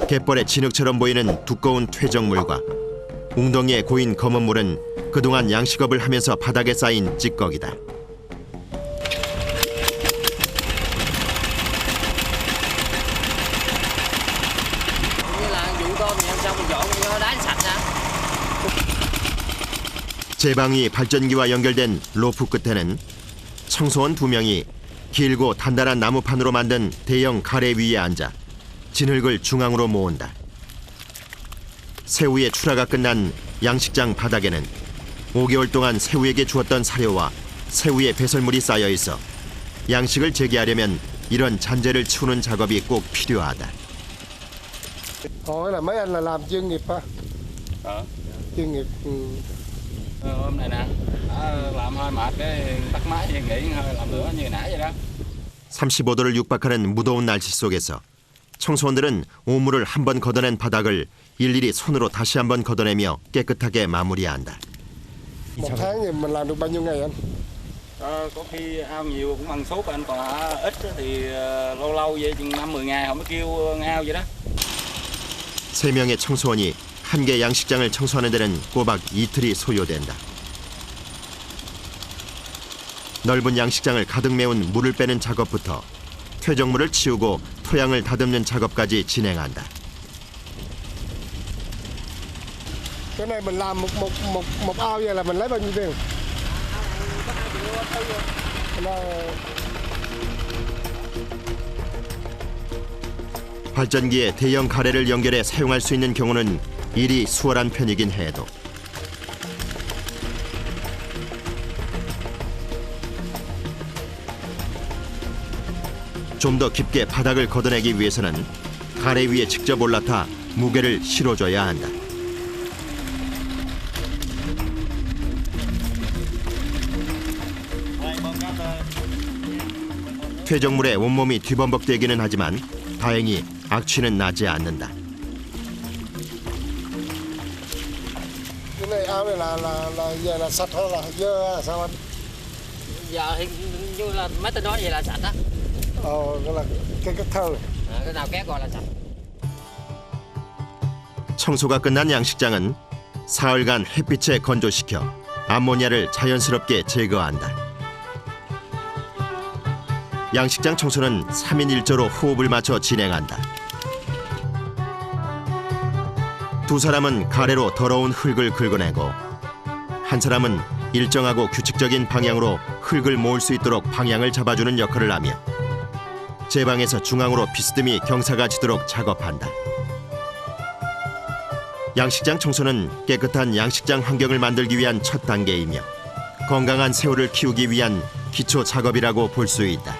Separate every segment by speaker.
Speaker 1: 갯벌의 진흙처럼 보이는 두꺼운 퇴적물과 웅덩이에 고인 검은 물은 그동안 양식업을 하면서 바닥에 쌓인 찌꺼기다. 제방위 발전기와 연결된 로프 끝에는 청소원 2명이 길고 단단한 나무판으로 만든 대형 가래 위에 앉아 진흙을 중앙으로 모은다. 새우의 출하가 끝난 양식장 바닥에는 5개월 동안 새우에게 주었던 사료와 새우의 배설물이 쌓여 있어 양식을 재개하려면 이런 잔재를 치우는 작업이 꼭 필요하다.
Speaker 2: Hỏi là mấy anh là làm chuyên nghiệp hả? Chuyên nghiệp.
Speaker 3: Hôm nay nè, làm hơi mệt cái tắt máy thì nghỉ hơi làm nữa như nãy vậy đó.
Speaker 1: 35도를 육박하는 무더운 날씨 속에서 청소원들은 오물을 한 번 걷어낸 바닥을 일일이 손으로 다시 한 번 걷어내며 깨끗하게 마무리한다.
Speaker 2: Một tháng thì mình làm được bao nhiêu ngày anh?
Speaker 3: Có khi ao nhiều cũng ăn sốt anh, còn ít thì lâu lâu vậy chừng 5-10 ngày họ mới kêu ngao vậy đó.
Speaker 1: 3명의 청소원이 한 개 양식장을 청소하는 데는 꼬박 이틀이 소요된다. 넓은 양식장을 가득 메운 물을 빼는 작업부터 퇴적물을 치우고 토양을 다듬는 작업까지 진행한다.
Speaker 2: Cái này mình làm một ao vậy là mình lấy bao nhiêu tiền?
Speaker 1: 발전기에 대형 가래를 연결해 사용할 수 있는 경우는 일이 수월한 편이긴 해도 좀 더 깊게 바닥을 걷어내기 위해서는 가래 위에 직접 올라타 무게를 실어줘야 한다. 퇴적물에 온몸이 뒤범벅되기는 하지만 다행히 악취는 나지 않는다.
Speaker 2: Cái này ao này là giờ là sạch hay là dơ hay sao anh?
Speaker 4: Giờ thì như là mấy tên nói vậy là sạch á.
Speaker 2: Cái là cái thơ.
Speaker 4: Cái nào két gọi là sạch.
Speaker 1: 청소가 끝난 양식장은 사흘간 햇빛에 건조시켜 암모니아를 자연스럽게 제거한다. 양식장 청소는 3인 1조로 호흡을 맞춰 진행한다. 두 사람은 가래로 더러운 흙을 긁어내고 한 사람은 일정하고 규칙적인 방향으로 흙을 모을 수 있도록 방향을 잡아주는 역할을 하며 제방에서 중앙으로 비스듬히 경사가 지도록 작업한다. 양식장 청소는 깨끗한 양식장 환경을 만들기 위한 첫 단계이며 건강한 새우를 키우기 위한 기초 작업이라고 볼 수 있다.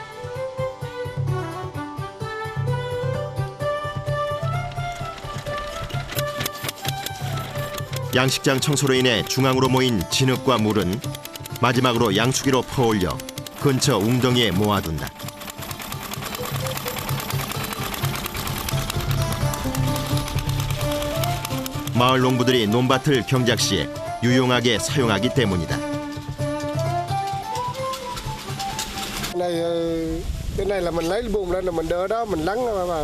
Speaker 1: 양식장 청소로 인해 중앙으로 모인 진흙과 물은 마지막으로 양수기로 퍼올려 근처 웅덩이에 모아둔다. 마을 농부들이 논밭을 경작 시에 유용하게 사용하기 때문이다.
Speaker 2: Cái này là mình lấy bùn lên là mình đỡ đó, mình lắng mà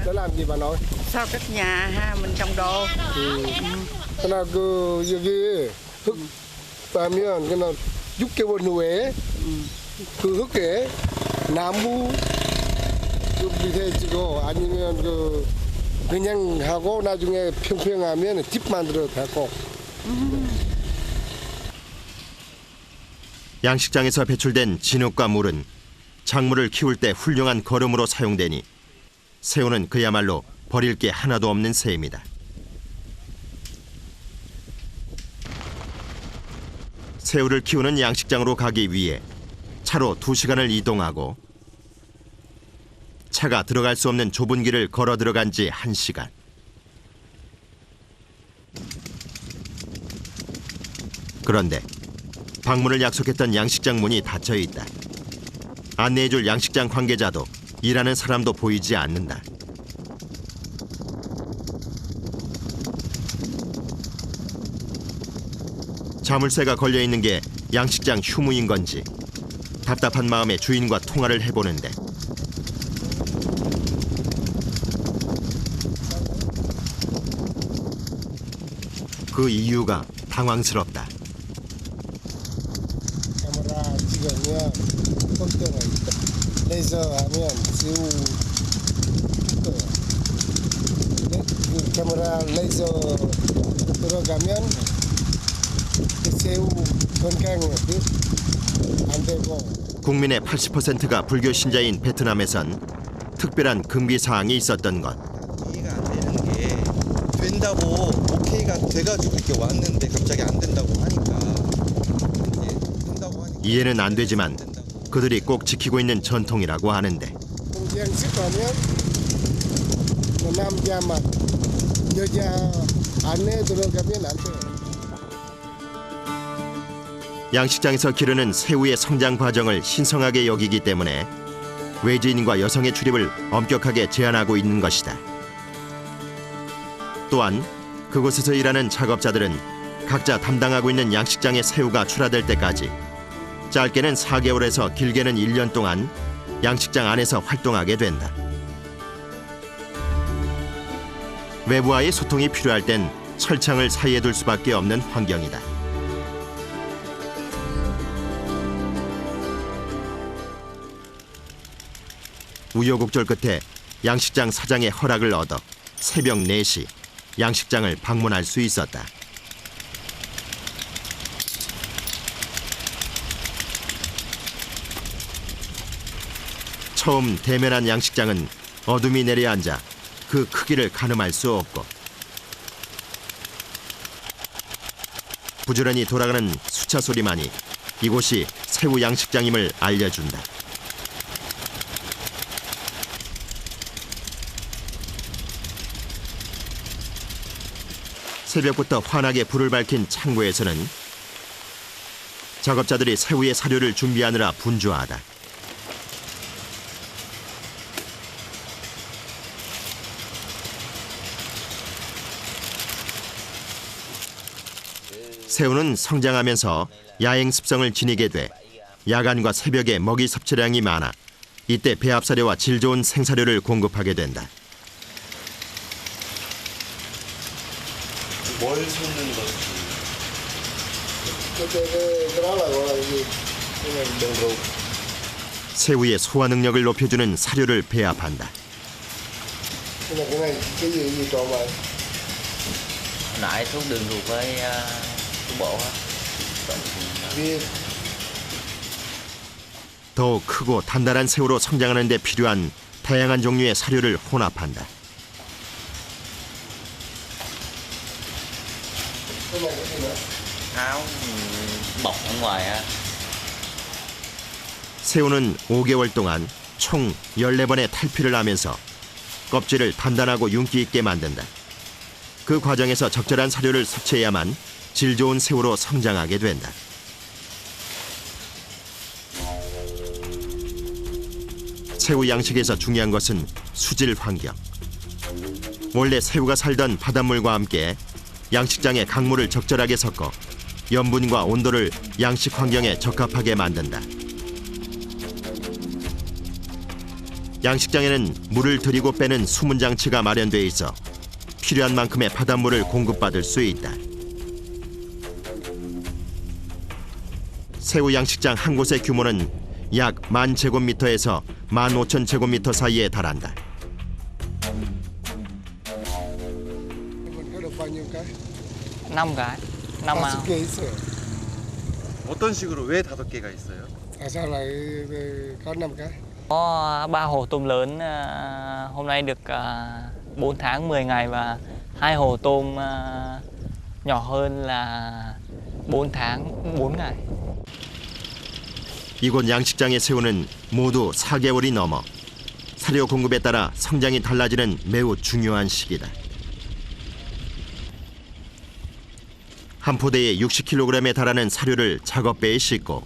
Speaker 2: để làm gì bà nội?
Speaker 5: Sau cách nhà ha mình trồng đồ.
Speaker 2: Cái nào cứ gì hức và miếng cái nào giúp cái bồn nuôi cứ hức cái 나무 그 밑에 지고 아니면 그냥 하고 나중에 평평하면 집 만들어 갖고.
Speaker 1: 양식장에서 배출된 진흙과 물은 작물을 키울 때 훌륭한 거름으로 사용되니 새우는 그야말로 버릴 게 하나도 없는 셈이다. 새우를 키우는 양식장으로 가기 위해 차로 2시간을 이동하고 차가 들어갈 수 없는 좁은 길을 걸어 들어간 지 1시간. 그런데 방문을 약속했던 양식장 문이 닫혀 있다. 안내해줄 양식장 관계자도 일하는 사람도 보이지 않는다. 자물쇠가 걸려있는 게 양식장 휴무인 건지 답답한 마음에 주인과 통화를 해보는데 그 이유가 당황스럽다.
Speaker 2: 카메라 찍으면 컴퓨터가 있다. 레이저 하면 새우 뜯어요. 그 카메라 레이저 들어가면 그 새우 건강에 안 되고.
Speaker 1: 국민의 80%가 불교 신자인 베트남에선 특별한 금기 사항이 있었던 것.
Speaker 6: 이해가 안 되는 게 된다고 오케이가 돼가지고 이렇게 왔는데 갑자기 안 된다고 하니까 이제 된다고 하니까
Speaker 1: 이해는 안 되지만 그들이 꼭 지키고 있는 전통이라고 하는데
Speaker 2: 양식하면 남자만 여자 안에 들어가면 안 돼요.
Speaker 1: 양식장에서 기르는 새우의 성장 과정을 신성하게 여기기 때문에 외지인과 여성의 출입을 엄격하게 제한하고 있는 것이다. 또한 그곳에서 일하는 작업자들은 각자 담당하고 있는 양식장의 새우가 출하될 때까지 짧게는 4개월에서 길게는 1년 동안 양식장 안에서 활동하게 된다. 외부와의 소통이 필요할 땐 철창을 사이에 둘 수밖에 없는 환경이다. 우여곡절 끝에 양식장 사장의 허락을 얻어 새벽 4시 양식장을 방문할 수 있었다. 처음 대면한 양식장은 어둠이 내려앉아 그 크기를 가늠할 수 없고 부지런히 돌아가는 수차 소리만이 이곳이 새우 양식장임을 알려준다. 새벽부터 환하게 불을 밝힌 창고에서는 작업자들이 새우의 사료를 준비하느라 분주하다. 새우는 성장하면서 야행 습성을 지니게 돼 야간과 새벽에 먹이 섭취량이 많아 이때 배합사료와 질 좋은 생사료를 공급하게 된다.
Speaker 6: 뭘 쏟는 거지?
Speaker 2: cái đó là gọi là gì? Đường ruột.
Speaker 1: 새우의 소화 능력을 높여주는 사료를 배합한다.
Speaker 2: cái này cái gì trộn vào?
Speaker 4: Hồi nãy thuốc đường ruột với thuốc bổ á.
Speaker 2: Viên.
Speaker 1: 더욱 크고 단단한 새우로 성장하는 데 필요한 다양한 종류의 사료를 혼합한다.
Speaker 2: cái này cái gì nữa?
Speaker 4: Áo bọc ở ngoài á.
Speaker 1: 새우는 5개월 동안 총 14번의 탈피를 하면서 껍질을 단단하고 윤기 있게 만든다. 그 과정에서 적절한 사료를 섭취해야만 질 좋은 새우로 성장하게 된다. 새우 양식에서 중요한 것은 수질 환경. 원래 새우가 살던 바닷물과 함께 양식장에 강물을 적절하게 섞어 염분과 온도를 양식 환경에 적합하게 만든다. 양식장에는 물을 들이고 빼는 수문 장치가 마련돼 있어 필요한 만큼의 바닷물을 공급받을 수 있다. 새우 양식장 한 곳의 규모는 약 10,000제곱미터에서 15,000제곱미터 사이에 달한다.
Speaker 2: Mình có được bao nhiêu cái?
Speaker 4: 5 cái. 5 ao.
Speaker 2: 50개 있어요.
Speaker 6: 어떤 식으로 왜 5개가 있어요?
Speaker 2: Tại sao lại có 5 cái?
Speaker 4: Có 3 hồ tôm lớn hôm nay được 4 tháng 10 ngày và 2 hồ tôm nhỏ hơn là 4 tháng 4 ngày.
Speaker 1: 이곳 양식장의 새우는 모두 4개월이 넘어 사료 공급에 따라 성장이 달라지는 매우 중요한 시기다. 한 포대에 60kg에 달하는 사료를 작업배에 싣고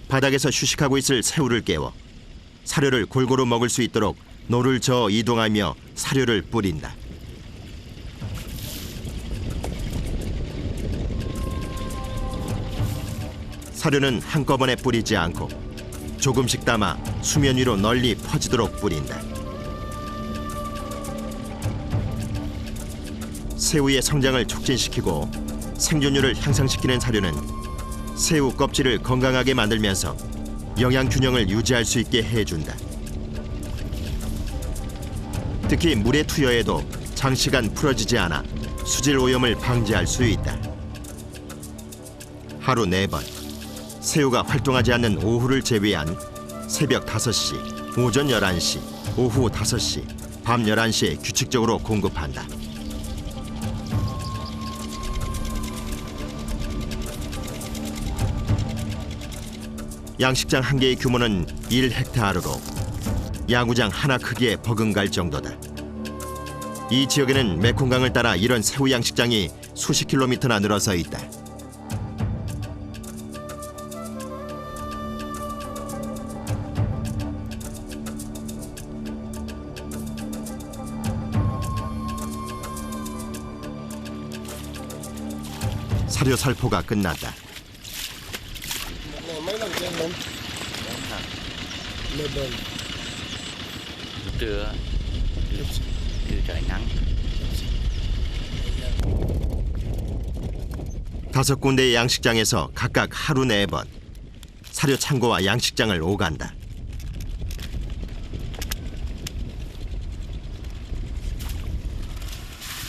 Speaker 1: 바닥에서 휴식하고 있을 새우를 깨워 사료를 골고루 먹을 수 있도록 노를 저어 이동하며 사료를 뿌린다. 사료는 한꺼번에 뿌리지 않고 조금씩 담아 수면 위로 널리 퍼지도록 뿌린다. 새우의 성장을 촉진시키고 생존율을 향상시키는 사료는 새우 껍질을 건강하게 만들면서 영양 균형을 유지할 수 있게 해준다. 특히 물의 투여에도 장시간 풀어지지 않아 수질 오염을 방지할 수 있다. 하루 4번, 새우가 활동하지 않는 오후를 제외한 새벽 5시, 오전 11시, 오후 5시, 밤 11시에 규칙적으로 공급한다. 양식장 한 개의 규모는 1헥타르로 야구장 하나 크기에 버금갈 정도다. 이 지역에는 메콩강을 따라 이런 새우 양식장이 수십 킬로미터나 늘어서 있다. 사료 살포가 끝났다.
Speaker 2: Ngày mấy lần cho em lên? Lên lên.
Speaker 7: trưa trời nắng.
Speaker 1: 5군데의 양식장에서 각각 하루 4번 사료 창고와 양식장을 오간다.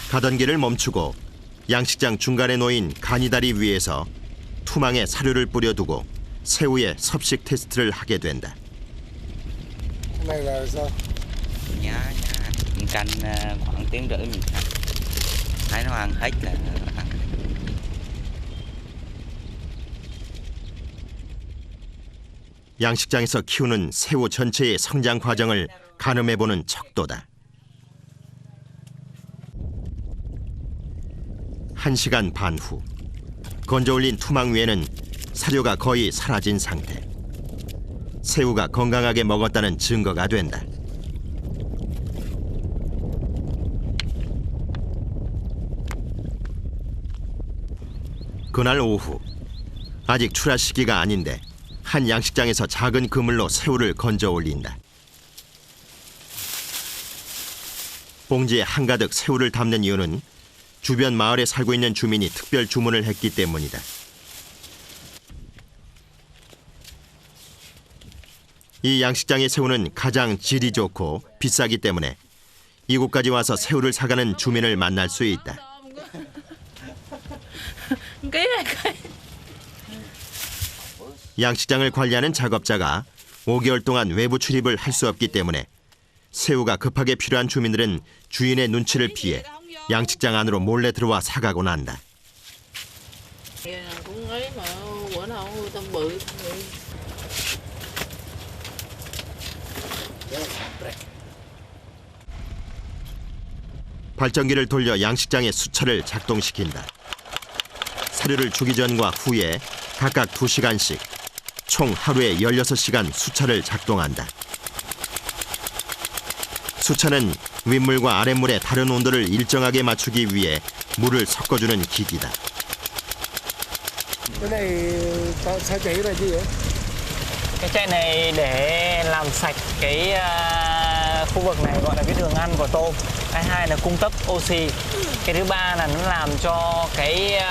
Speaker 1: 가던 길을 멈추고 양식장 중간에 놓인 가니다리 위에서 투망에 사료를 뿌려두고 새우의 섭식 테스트를 하게 된다.
Speaker 2: Cái này là sao?
Speaker 7: Nhá mình canh khoảng tiếng rưỡi mình canh, thấy nó ăn hết là ăn.
Speaker 1: 양식장에서 키우는 새우 전체의 성장 과정을 가늠해보는 척도다. 1시간 반 후, 건져 올린 투망 위에는 사료가 거의 사라진 상태. 새우가 건강하게 먹었다는 증거가 된다. 그날 오후, 아직 출하 시기가 아닌데 한 양식장에서 작은 그물로 새우를 건져 올린다. 봉지에 한가득 새우를 담는 이유는 주변 마을에 살고 있는 주민이 특별 주문을 했기 때문이다. 이 양식장의 새우는 가장 질이 좋고 비싸기 때문에 이곳까지 와서 새우를 사가는 주민을 만날 수 있다.
Speaker 5: Cái này cái
Speaker 1: 양식장을 관리하는 작업자가 5개월 동안 외부 출입을 할 수 없기 때문에 새우가 급하게 필요한 주민들은 주인의 눈치를 피해 양식장 안으로 몰래 들어와 사가곤 한다.
Speaker 5: cũng ấy mà bữa nào tao bự.
Speaker 1: 발전기를 돌려 양식장의 수차를 작동시킨다. 사료를 주기 전과 후에 각각 2시간씩 총 하루에 16시간 수차를 작동한다. 수차는 윗물과 아랫물의 다른 온도를 일정하게 맞추기 위해 물을 섞어주는 기기다.
Speaker 2: Cái này sao chạy cái này chứ vậy?
Speaker 4: Cái chai này để làm sạch cái khu vực này gọi là cái đường ăn của tôm. Cái hai là cung cấp oxy. Cái thứ ba là nó làm cho cái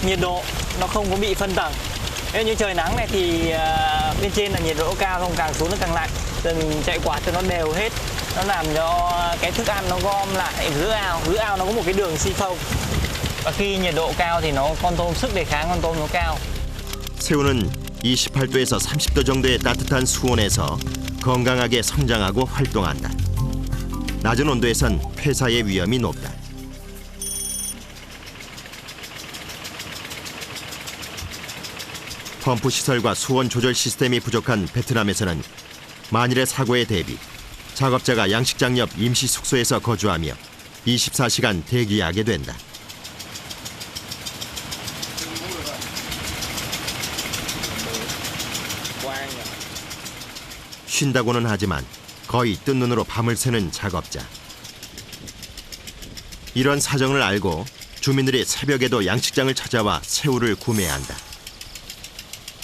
Speaker 4: nhiệt độ nó không có bị phân tầng. Nếu như trời nắng này thì bên trên là nhiệt độ cao, không càng xuống nó càng lạnh. Rồi mình chạy quạt cho nó đều hết. Nó làm cho cái thức ăn nó gom lại giữa ao. Giữa ao nó có một cái đường siphon. Và khi nhiệt độ cao thì con tôm sức đề kháng con tôm nó cao.
Speaker 1: 새우는 28도에서 30도 정도의 따뜻한 수온에서 건강하게 성장하고 활동한다. 낮은 온도에선 폐사의 위험이 높다. 펌프 시설과 수온 조절 시스템이 부족한 베트남에서는 만일의 사고에 대비 작업자가 양식장 옆 임시 숙소에서 거주하며 24시간 대기하게 된다. 쉰다고는 하지만 거의 뜬 눈으로 밤을 새는 작업자. 이런 사정을 알고 주민들이 새벽에도 양식장을 찾아와 새우를 구매한다.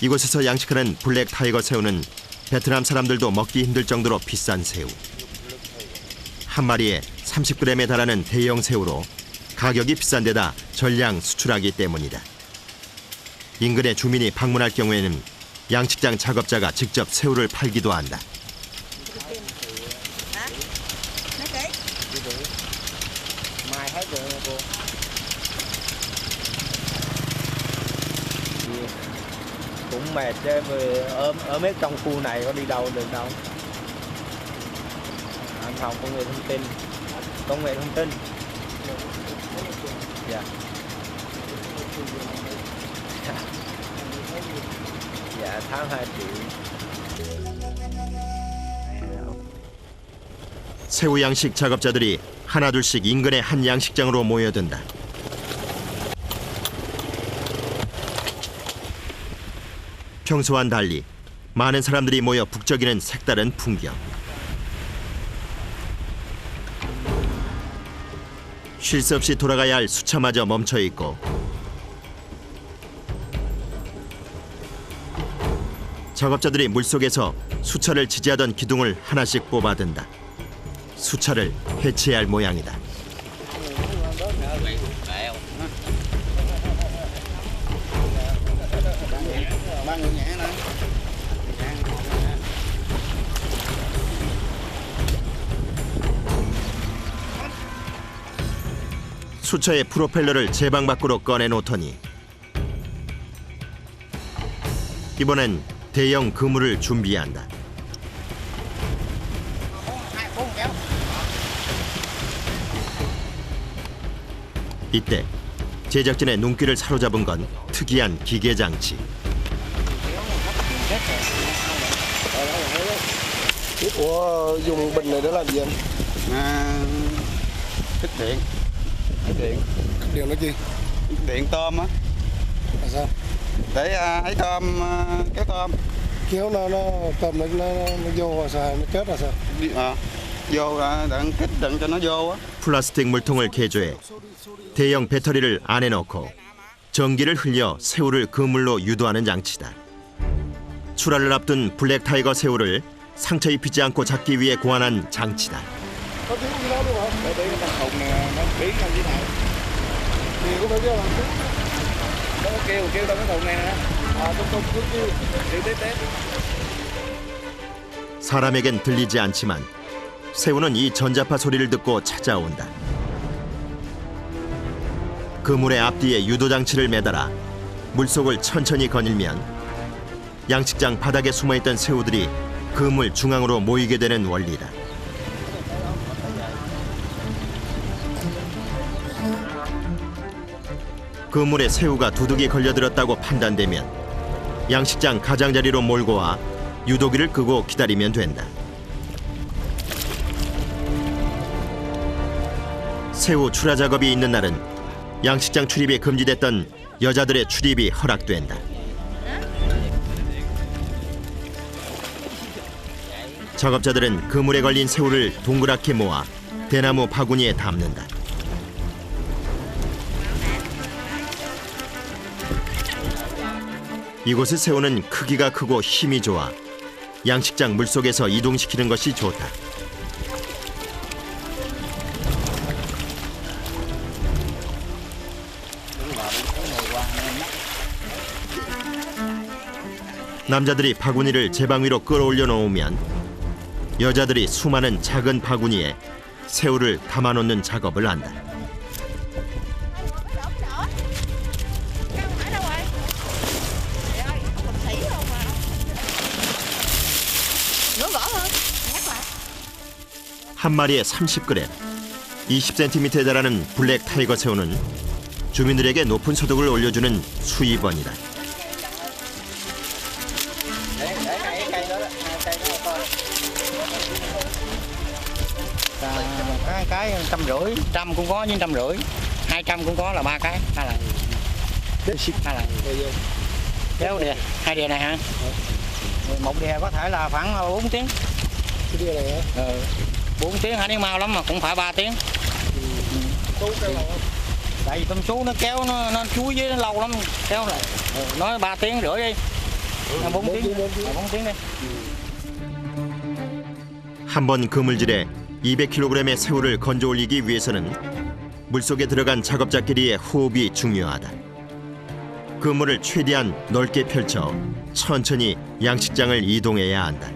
Speaker 1: 이곳에서 양식하는 블랙 타이거 새우는 베트남 사람들도 먹기 힘들 정도로 비싼 새우. 한 마리에 30g에 달하는 대형 새우로 가격이 비싼 데다 전량 수출하기 때문이다. 인근의 주민이 방문할 경우에는 양식장 작업자가 직접 새우를 팔기도 한다.
Speaker 8: Cũng mệt chứ, ở mấy trong khu này có đi đâu được đâu. Anh Phòng công nghệ thông tin. Dạ. Dạ, tháng 2 triệu.
Speaker 1: 새우 양식 작업자들이 하나둘씩 인근의 한 양식장으로 모여든다. 평소와는 달리 많은 사람들이 모여 북적이는 색다른 풍경. 쉴 새 없이 돌아가야 할 수차마저 멈춰 있고 작업자들이 물속에서 수차를 지지하던 기둥을 하나씩 뽑아든다. 수차를 해체해야 할 모양이다. 수차의 프로펠러를 제방 밖으로 꺼내놓더니 이번엔 대형 그물을 준비한다. 이때 제작진의 눈길을 사로잡은 건 특이한 기계 장치.
Speaker 2: Ủa, dùng bình này để làm gì anh?
Speaker 9: Kích điện.
Speaker 2: Điều nó chi?
Speaker 9: Điện tôm á.
Speaker 2: Là sao?
Speaker 9: Để ấy tôm, kéo tôm.
Speaker 2: Kéo nó tôm nó vô rồi sao? Nó kết là sao?
Speaker 9: Vô đặng kích đặng cho nó vô á.
Speaker 1: 플라스틱 물통을 개조해 대형 배터리를 안에 넣고 전기를 흘려 새우를 그물로 유도하는 장치다. 출하를 앞둔 블랙 타이거 새우를 상처 입히지 않고 잡기 위해 고안한 장치다.
Speaker 2: Có tiếng gì đó luôn hả?
Speaker 9: Để cái con thùng này nó biến ra dưới này.
Speaker 2: Thì có phải kêu làm tiếng.
Speaker 9: Nó kêu trong cái thùng này nè.
Speaker 2: Trong cứ kêu.
Speaker 9: Kêu tép.
Speaker 1: 사람에겐 들리지 않지만 새우는 이 전자파 소리를 듣고 찾아온다. 그물의 앞뒤에 유도 장치를 매달아 물속을 천천히 거닐면 양식장 바닥에 숨어있던 새우들이 그물 중앙으로 모이게 되는 원리다. 그물에 새우가 두둑이 걸려들었다고 판단되면 양식장 가장자리로 몰고 와 유도기를 끄고 기다리면 된다. 새우 출하 작업이 있는 날은 양식장 출입이 금지됐던 여자들의 출입이 허락된다. 작업자들은 그물에 걸린 새우를 동그랗게 모아 대나무 바구니에 담는다. 이곳의 새우는 크기가 크고 힘이 좋아 양식장 물속에서 이동시키는 것이 좋다. 남자들이 바구니를 제방 위로 끌어올려 놓으면 여자들이 수많은 작은 바구니에 새우를 담아놓는 작업을 한다. 한 마리에 30g, 20cm에 달하는 블랙 타이거 새우는 주민들에게 높은 소득을 올려주는 수입원이다.
Speaker 8: Cái 150, 100 cũng có nhưng 150, 200 cũng có là 3 cái, hay là kéo đìa, 2 đìa này hả? Một đìa có thể là khoảng 4 tiếng.
Speaker 2: Cái đìa này hả?
Speaker 8: 4 tiếng hả, nếu mau lắm mà cũng phải 3 tiếng. Tại vì tôm sú nó kéo nó chuối với nó lâu lắm kéo lại. Nói 3 tiếng rưỡi đi. 4 tiếng. 4 tiếng đi.
Speaker 1: 한 번 그물질에 200kg의 새우를 건져 올리기 위해서는 물속에 들어간 작업자끼리의 호흡이 중요하다. 그물을 최대한 넓게 펼쳐 천천히 양식장을 이동해야 한다.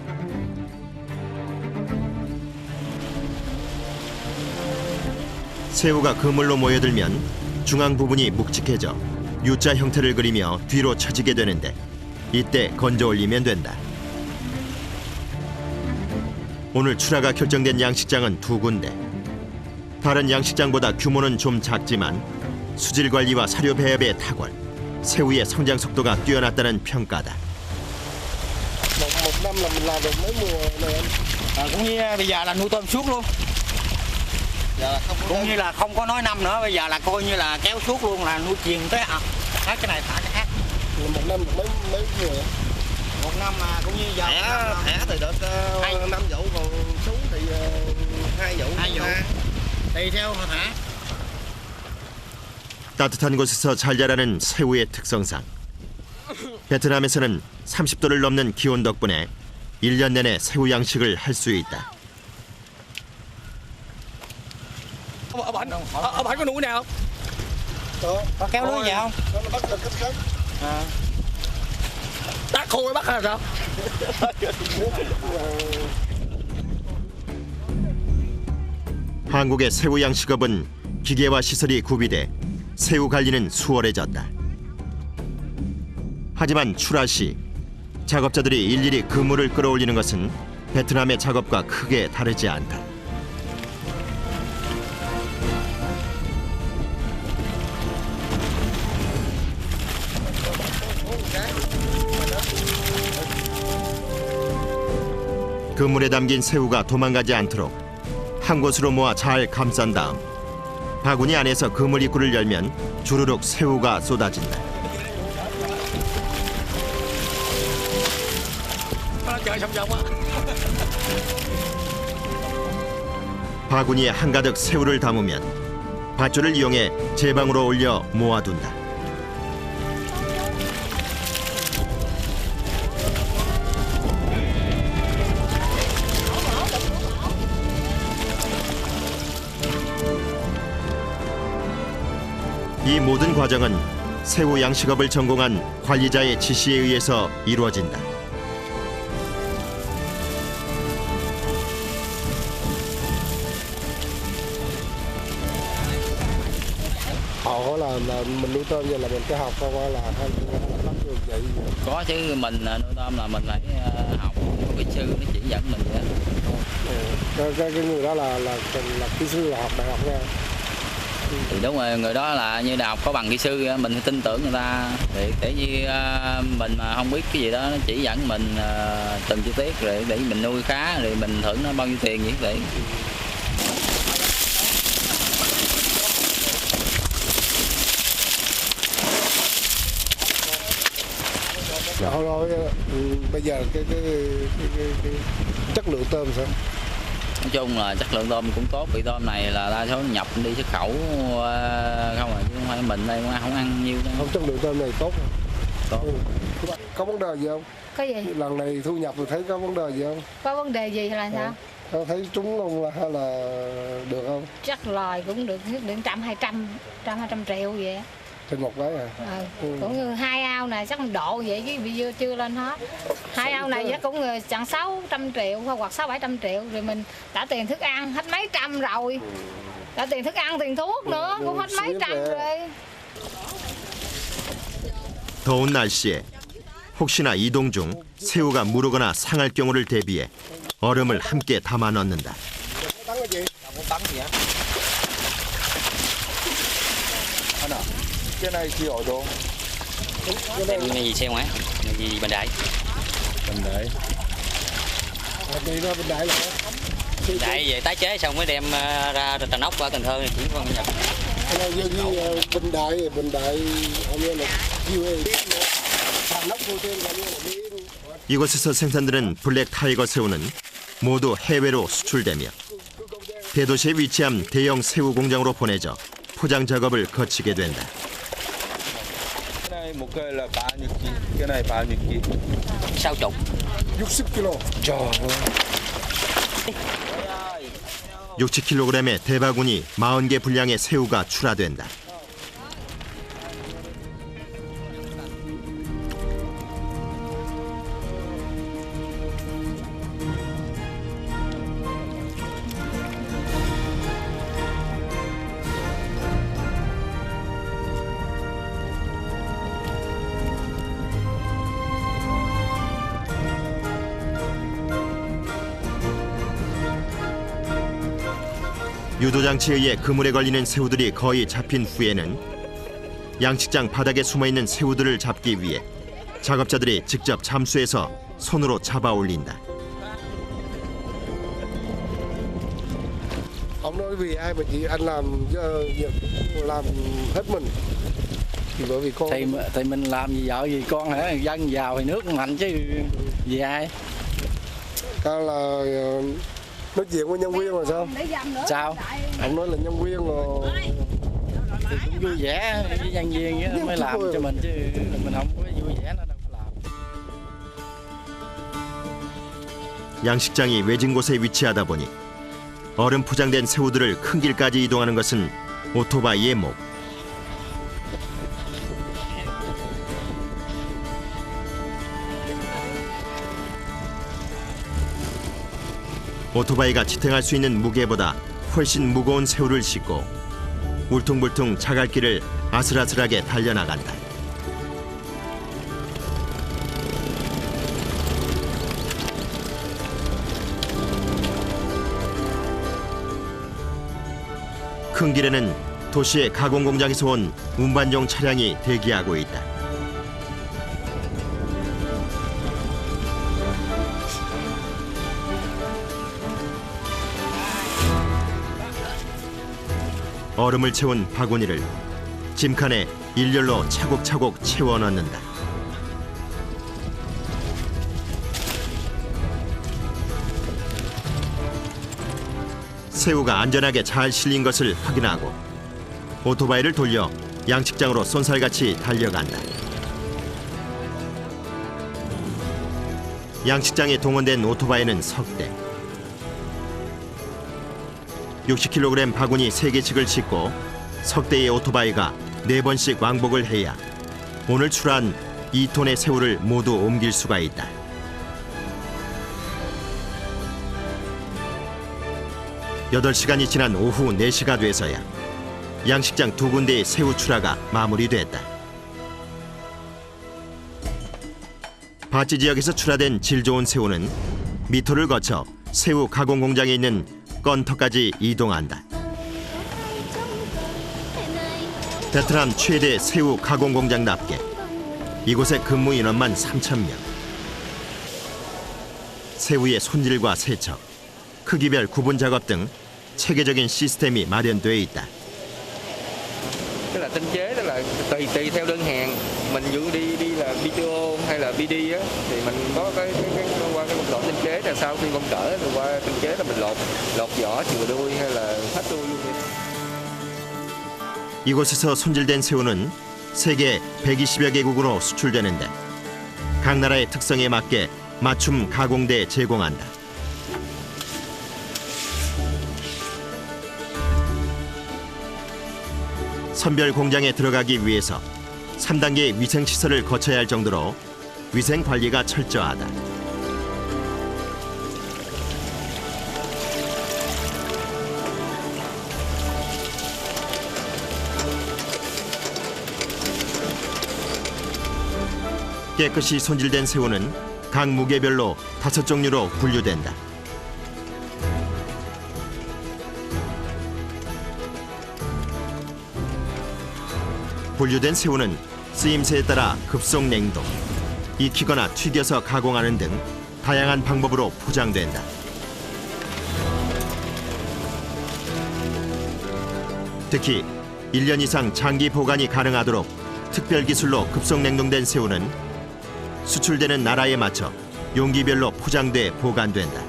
Speaker 1: 새우가 그물로 모여들면 중앙 부분이 묵직해져 U자 형태를 그리며 뒤로 처지게 되는데 이때 건져 올리면 된다. 오늘 출하가 결정된 양식장은 2군데. 다른 양식장보다 규모는 좀 작지만 수질 관리와 사료 배합의 탁월, 새우의 성장 속도가 뛰어났다는 평가다.
Speaker 2: một năm là mình làm được mấy mùa này anh?
Speaker 8: Cũng như bây giờ là nuôi tôm suốt luôn. Cũng như là không có nói năm nữa, bây giờ là coi như là kéo suốt luôn, là nuôi chuyền tới hết cái này thả cái khác.
Speaker 2: Một năm được mấy mùa vậy?
Speaker 8: Một năm mà cũng như giờ
Speaker 9: Thẻ thì được 5 vụ, còn xuống thì 2 vụ.
Speaker 8: tùy theo thả.
Speaker 1: 따뜻한 곳에서 잘 자라는 새우의 특성상 베트남에서는 30도를 넘는 기온 덕분에 1년 내내 새우 양식을 할 수 있다.
Speaker 8: Ở bển có nuôi nào không? Có kéo lưới nhà không?
Speaker 2: Nó bắt được cách khác.
Speaker 8: Đá khô mới bắt hay sao?
Speaker 1: 한국의 새우 양식업은 기계와 시설이 구비돼 새우 관리는 수월해졌다. 하지만 출하 시 작업자들이 일일이 그물을 끌어올리는 것은 베트남의 작업과 크게 다르지 않다. 그물에 담긴 새우가 도망가지 않도록 한 곳으로 모아 잘 감싼 다음 바구니 안에서 그물 입구를 열면 주르륵 새우가 쏟아진다. 바구니에 한가득 새우를 담으면 밧줄을 이용해 제방으로 올려 모아둔다. 이 모든 과정은 새우 양식업을 전공한 관리자의 지시에 의해서 이루어진다.
Speaker 2: Họ là mình nuôi tôm vậy là mình cái học không là hay lắm được vậy.
Speaker 7: Có chứ, mình nuôi tôm là mình phải học kỹ sư nó chỉ dẫn mình vậy.
Speaker 2: Cái người đó là kỹ sư, là học đại học nha.
Speaker 7: Thì đúng rồi, người đó là như đại học có bằng kỹ sư, mình phải tin tưởng người ta. Thì để như mình mà không biết cái gì đó nó chỉ dẫn mình từng chi tiết rồi để mình nuôi khá, rồi mình thưởng nó bao nhiêu tiền vậy vậy.
Speaker 2: Thôi bây giờ cái chất lượng tôm sao?
Speaker 7: Nói chung là chất lượng tôm cũng tốt, vì tôm này là đa số nhập đi xuất khẩu không à, chứ không phải mình đây không ăn nhiêu đâu.
Speaker 2: Không, chất lượng tôm này tốt không?
Speaker 7: Tốt.
Speaker 2: Có vấn đề gì không?
Speaker 5: Có gì?
Speaker 2: Lần này thu nhập thì thấy có vấn đề gì không?
Speaker 5: Có vấn đề gì là sao?
Speaker 2: Có thấy trúng không hay là được không?
Speaker 5: Chắc lời cũng được 100-200 triệu vậy.
Speaker 2: Trên một cái à?
Speaker 5: Cũng như 2 ao này chắc độ vậy chứ bây giờ chưa lên hết. 2 ao này chắc cũng chẳng 600 triệu hoặc 600-700 triệu, rồi mình đã tiền thức ăn hết mấy trăm rồi. Đã tiền thức ăn, tiền thuốc nữa cũng hết mấy trăm rồi.
Speaker 1: 더운 날씨에 혹시나 이동 중 새우가 무르거나 상할 경우를 대비해 얼음을 함께 담아 넣는다.
Speaker 2: Cái này chi ổ đồ?
Speaker 7: Cái gì xe ngoái? Cái gì bình đại?
Speaker 2: Bình đại. Đây ra bình đại là
Speaker 7: Đại về tái chế xong mới đem ra Trà Nóc qua Cần Thơ này chuyển qua nhập.
Speaker 2: cái này như bình đại như là chiêu Trà Nóc vô thêm là như là đi.
Speaker 1: 이곳에서 생산되는 블랙 타이거 새우는 모두 해외로 수출되며 대도시에 위치한 대형 새우 공장으로 보내져 포장 작업을 거치게 된다.
Speaker 9: Cái này một cây là bao nhiêu ký? Cái này bao nhiêu ký?
Speaker 7: 60.
Speaker 2: 60kg. Trời ơi.
Speaker 1: 60kg의 대바구니 40개 분량의 새우가 출하된다. 유도장치에 의해 그물에 걸리는 새우들이 거의 잡힌 후에는 양식장 바닥에 숨어있는 새우들을 잡기 위해 작업자들이 직접 잠수해서 손으로 잡아 올린다.
Speaker 2: Ông nói vì ai mà chị anh làm việc làm hết mình. Thì bởi vì con
Speaker 8: Thì mình làm gì vợ gì con hả? Dân giàu thì nước mạnh chứ vì ai?
Speaker 2: ta là nói chuyện với nhân viên là sao?
Speaker 8: Sao?
Speaker 2: Ông nói là nhân viên là
Speaker 8: Thì cũng vui vẻ với nhân viên chứ mới làm cho mình chứ mình không có vui vẻ nó đâu có làm.
Speaker 1: 양식장이 외진 곳에 위치하다 보니 얼음 포장된 새우들을 큰 길까지 이동하는 것은 오토바이의 목. 오토바이가 지탱할 수 있는 무게보다 훨씬 무거운 새우를 싣고 울퉁불퉁 자갈길을 아슬아슬하게 달려나간다. 큰 길에는 도시의 가공공장에서 온 운반용 차량이 대기하고 있다. 얼음을 채운 바구니를 짐칸에 일렬로 차곡차곡 채워 넣는다. 새우가 안전하게 잘 실린 것을 확인하고 오토바이를 돌려 양식장으로 쏜살같이 달려간다. 양식장에 동원된 오토바이는 석 대. 60kg 바구니 3개씩을 싣고 석 대의 오토바이가 4번씩 왕복을 해야 오늘 출하한 2톤의 새우를 모두 옮길 수가 있다. 여덟 시간이 지난 오후 4시가 돼서야 양식장 2군데의 새우 출하가 마무리됐다. 바찌 지역에서 출하된 질 좋은 새우는 미터를 거쳐 새우 가공 공장에 있는 건터까지 이동한다. 베트남 최대 새우 가공 공장답게 이곳의 근무 인원만 3,000명. 새우의 손질과 세척, 크기별 구분 작업 등 체계적인 시스템이 마련되어 있다.
Speaker 10: Tức là tinh chế, tức là tùy theo đơn hàng, mình dụ đi là video hay là BD á, thì mình có cái qua cái công đoạn tinh chế, là sau khi bông cỡ rồi qua tinh chế là mình lột vỏ chừa đuôi hay là thắt đuôi luôn.
Speaker 1: 이곳에서 손질된 새우는 세계 120여 개국으로 수출되는데 각 나라의 특성에 맞게 맞춤 가공돼 제공한다. 선별 공장에 들어가기 위해서 3단계 위생시설을 거쳐야 할 정도로 위생 관리가 철저하다. 깨끗이 손질된 새우는 각 무게별로 5종류로 분류된다. 분류된 새우는 쓰임새에 따라 급속 냉동, 익히거나 튀겨서 가공하는 등 다양한 방법으로 포장된다. 특히 1년 이상 장기 보관이 가능하도록 특별 기술로 급속 냉동된 새우는 수출되는 나라에 맞춰 용기별로 포장돼 보관된다.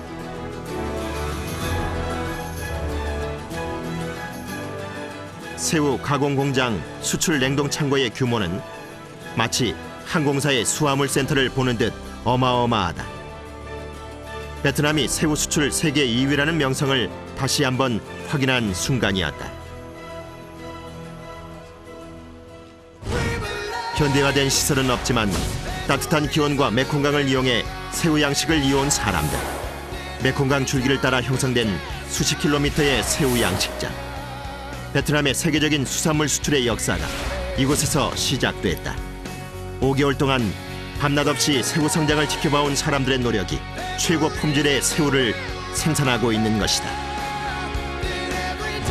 Speaker 1: 새우 가공 공장 수출 냉동 창고의 규모는 마치 항공사의 수화물 센터를 보는 듯 어마어마하다. 베트남이 새우 수출 세계 2위라는 명성을 다시 한번 확인한 순간이었다. 현대화된 시설은 없지만 따뜻한 기온과 메콩강을 이용해 새우 양식을 이어온 사람들. 메콩강 줄기를 따라 형성된 수십 킬로미터의 새우 양식장. 베트남의 세계적인 수산물 수출의 역사가 이곳에서 시작됐다. 5개월 동안 밤낮 없이 새우 성장을 지켜봐온 사람들의 노력이 최고 품질의 새우를 생산하고 있는 것이다.